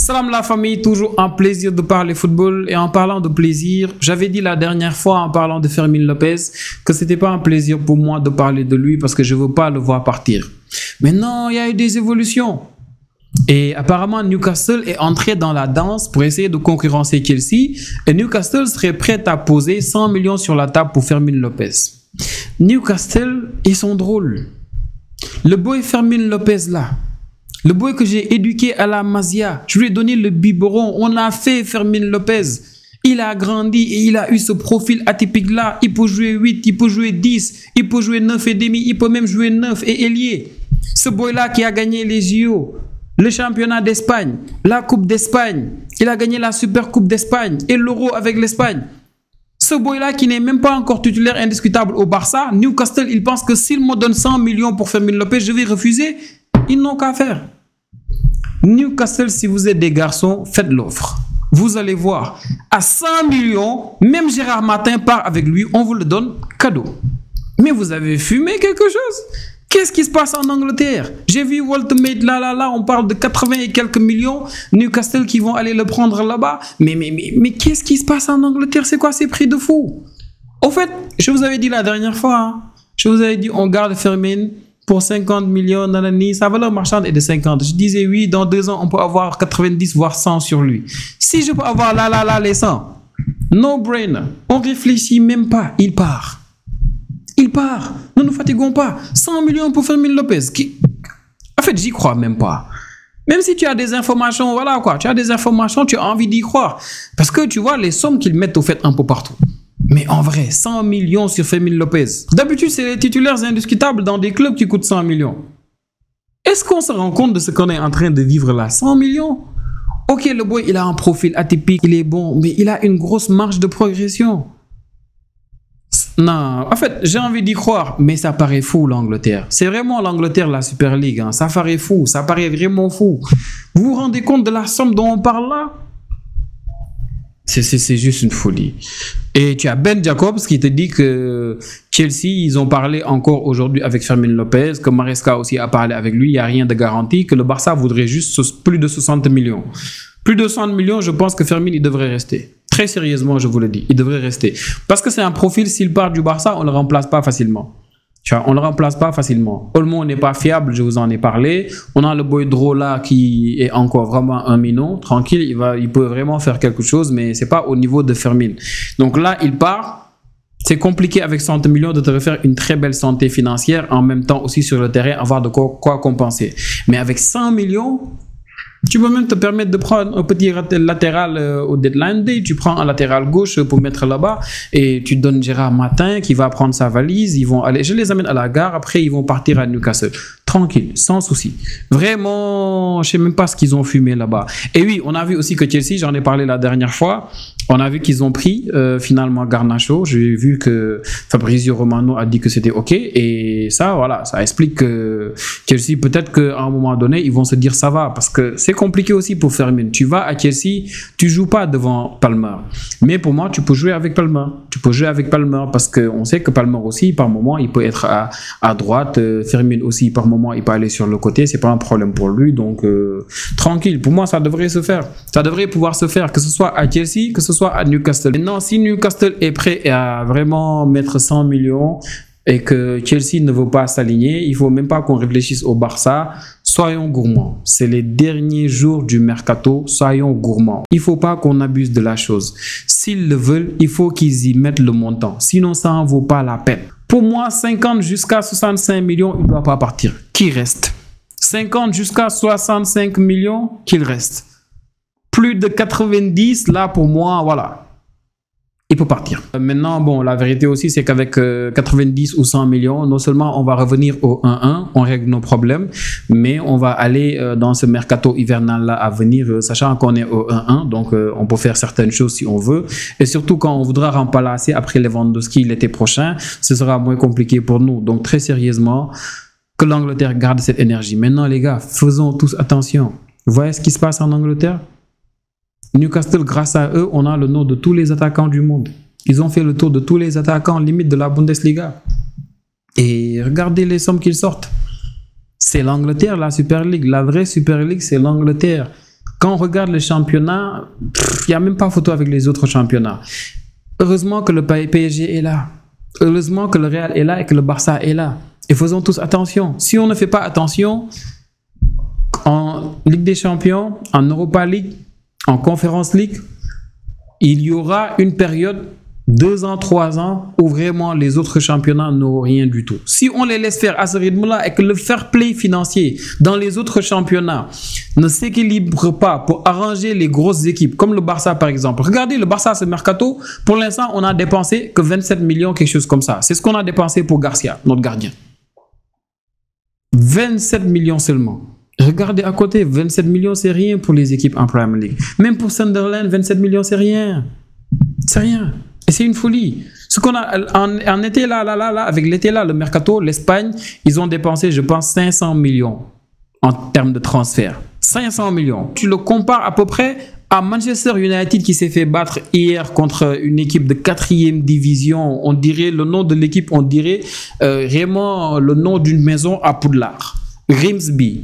Salam la famille, toujours un plaisir de parler football. Et en parlant de plaisir, j'avais dit la dernière fois en parlant de Fermin Lopez que c'était pas un plaisir pour moi de parler de lui parce que je veux pas le voir partir. Maintenant, il y a eu des évolutions. Et apparemment, Newcastle est entré dans la danse pour essayer de concurrencer Chelsea. Et Newcastle serait prêt à poser 100 millions sur la table pour Fermin Lopez. Newcastle, ils sont drôles. Le boy Fermin Lopez là, le boy que j'ai éduqué à la Masia, je lui ai donné le biberon, on a fait Fermin Lopez. Il a grandi et il a eu ce profil atypique là. Il peut jouer 8, il peut jouer 10, il peut jouer 9 et demi, il peut même jouer 9 et ailier. Ce boy là qui a gagné les JO, le championnat d'Espagne, la Coupe d'Espagne, il a gagné la Super Coupe d'Espagne et l'Euro avec l'Espagne. Ce boy-là qui n'est même pas encore titulaire indiscutable au Barça, Newcastle, il pense que s'il me donne 100 millions pour Fermin Lopez, je vais refuser. Ils n'ont qu'à faire. Newcastle, si vous êtes des garçons, faites l'offre. Vous allez voir, à 100 millions, même Gérard Martin part avec lui, on vous le donne cadeau. Mais vous avez fumé quelque chose? Qu'est-ce qui se passe en Angleterre? J'ai vu Waltmate là, on parle de 80 et quelques millions, Newcastle qui vont aller le prendre là-bas. Mais qu'est-ce qui se passe en Angleterre? C'est quoi ces prix de fou? Au fait, je vous avais dit la dernière fois, hein, je vous avais dit on garde Fermin pour 50 millions, nanani, sa valeur marchande est de 50. Je disais oui, dans 2 ans, on peut avoir 90 voire 100 sur lui. Si je peux avoir là, les 100, no brainer, on réfléchit même pas, il part. Il part. Ne nous fatiguons pas. 100 millions pour Fermin Lopez. En fait, j'y crois même pas. Même si tu as des informations, voilà quoi. Tu as des informations, tu as envie d'y croire. Parce que tu vois les sommes qu'ils mettent au fait un peu partout. Mais en vrai, 100 millions sur Fermin Lopez. D'habitude, c'est les titulaires indiscutables dans des clubs qui coûtent 100 millions. Est-ce qu'on se rend compte de ce qu'on est en train de vivre là? 100 millions? Ok, le boy, il a un profil atypique, il est bon, mais il a une grosse marge de progression. Non, en fait, j'ai envie d'y croire, mais ça paraît fou l'Angleterre. C'est vraiment l'Angleterre, la Super League. Hein. Ça paraît fou, ça paraît vraiment fou. Vous vous rendez compte de la somme dont on parle là? C'est juste une folie. Et tu as Ben Jacobs qui te dit que Chelsea, ils ont parlé encore aujourd'hui avec Fermin Lopez, que Maresca aussi a parlé avec lui, il n'y a rien de garanti, que le Barça voudrait juste plus de 60 millions. Plus de 60 millions, je pense que Fermin, il devrait rester. Très sérieusement, je vous le dis, il devrait rester. Parce que c'est un profil, s'il part du Barça, on ne le remplace pas facilement. Tu vois, on ne le remplace pas facilement. Olmo n'est pas fiable, je vous en ai parlé. On a le boy Drola qui est encore vraiment un minot. Tranquille, il peut vraiment faire quelque chose, mais ce n'est pas au niveau de Fermin. Donc là, il part. C'est compliqué avec 100 millions de te refaire une très belle santé financière, en même temps aussi sur le terrain, avoir de quoi compenser. Mais avec 100 millions... Tu peux même te permettre de prendre un petit latéral au deadline day. Tu prends un latéral gauche pour mettre là-bas et tu donnes Gérard Martin qui va prendre sa valise. Ils vont aller, je les amène à la gare. Après, ils vont partir à Newcastle. Tranquille, sans souci. Vraiment, je ne sais même pas ce qu'ils ont fumé là-bas. Et oui, on a vu aussi que Chelsea, j'en ai parlé la dernière fois, on a vu qu'ils ont pris finalement Garnacho. J'ai vu que Fabrizio Romano a dit que c'était OK. Et ça, voilà, ça explique que Chelsea, peut-être qu'à un moment donné, ils vont se dire ça va. Parce que c'est compliqué aussi pour Fermin. Tu vas à Chelsea, tu ne joues pas devant Palmer. Mais pour moi, tu peux jouer avec Palmer. Tu peux jouer avec Palmer parce qu'on sait que Palmer aussi, par moment, il peut être à droite. Fermin aussi, par moment, il peut aller sur le côté. C'est pas un problème pour lui. Donc, tranquille. Pour moi, ça devrait se faire. Ça devrait pouvoir se faire, que ce soit à Chelsea, que ce soit à Newcastle. Maintenant, si Newcastle est prêt à vraiment mettre 100 millions et que Chelsea ne veut pas s'aligner, il ne faut même pas qu'on réfléchisse au Barça. Soyons gourmands. C'est les derniers jours du mercato. Soyons gourmands. Il ne faut pas qu'on abuse de la chose. S'ils le veulent, il faut qu'ils y mettent le montant. Sinon, ça n'en vaut pas la peine. Pour moi, 50 jusqu'à 65 millions, il ne doit pas partir. Qui reste? 50 jusqu'à 65 millions, qu'il reste. Plus de 90, là, pour moi, voilà. Il peut partir. Maintenant, bon, la vérité aussi, c'est qu'avec 90 ou 100 millions, non seulement on va revenir au 1-1, on règle nos problèmes, mais on va aller dans ce mercato hivernal-là à venir, sachant qu'on est au 1-1, donc on peut faire certaines choses si on veut. Et surtout, quand on voudra remplacer après Lewandowski l'été prochain, ce sera moins compliqué pour nous. Donc, très sérieusement, que l'Angleterre garde cette énergie. Maintenant, les gars, faisons tous attention. Vous voyez ce qui se passe en Angleterre? Newcastle, grâce à eux, on a le nom de tous les attaquants du monde. Ils ont fait le tour de tous les attaquants limite de la Bundesliga. Et regardez les sommes qu'ils sortent. C'est l'Angleterre, la Super League. La vraie Super League, c'est l'Angleterre. Quand on regarde le championnat, il n'y a même pas photo avec les autres championnats. Heureusement que le PSG est là. Heureusement que le Real est là et que le Barça est là. Et faisons tous attention. Si on ne fait pas attention, en Ligue des Champions, en Europa League, en Conference League, il y aura une période, 2 ans, 3 ans, où vraiment les autres championnats n'auront rien du tout. Si on les laisse faire à ce rythme-là et que le fair play financier dans les autres championnats ne s'équilibre pas pour arranger les grosses équipes, comme le Barça par exemple. Regardez le Barça, ce mercato, pour l'instant, on a dépensé que 27 millions, quelque chose comme ça. C'est ce qu'on a dépensé pour Garcia, notre gardien. 27 millions seulement. Regardez à côté, 27 millions, c'est rien pour les équipes en Premier League. Même pour Sunderland, 27 millions, c'est rien. C'est rien. Et c'est une folie. Ce qu'on a en été là, avec l'été là, le mercato, l'Espagne, ils ont dépensé, je pense, 500 millions en termes de transfert. 500 millions. Tu le compares à peu près à Manchester United qui s'est fait battre hier contre une équipe de 4e division. On dirait le nom de l'équipe, on dirait vraiment le nom d'une maison à Poudlard. Grimsby.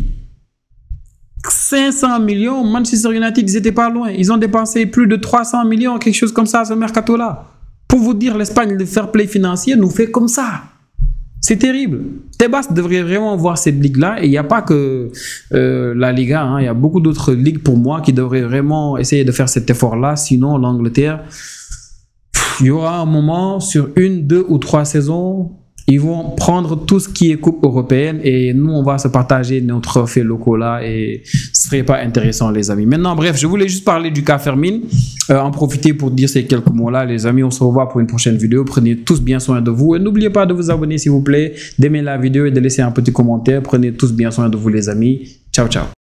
500 millions, Manchester United, ils n'étaient pas loin. Ils ont dépensé plus de 300 millions, quelque chose comme ça, à ce mercato-là. Pour vous dire, l'Espagne, le fair play financier nous fait comme ça. C'est terrible. Tebas devrait vraiment voir cette ligue-là. Et il n'y a pas que la Liga. Hein. Il y a beaucoup d'autres ligues pour moi qui devraient vraiment essayer de faire cet effort-là. Sinon, l'Angleterre, il y aura un moment sur 1, 2 ou 3 saisons, ils vont prendre tout ce qui est coupe européenne et nous, on va se partager nos trophées locaux là et ce serait pas intéressant, les amis. Maintenant, bref, je voulais juste parler du cas Fermin, en profiter pour dire ces quelques mots-là, les amis. On se revoit pour une prochaine vidéo. Prenez tous bien soin de vous et n'oubliez pas de vous abonner, s'il vous plaît, d'aimer la vidéo et de laisser un petit commentaire. Prenez tous bien soin de vous, les amis. Ciao, ciao.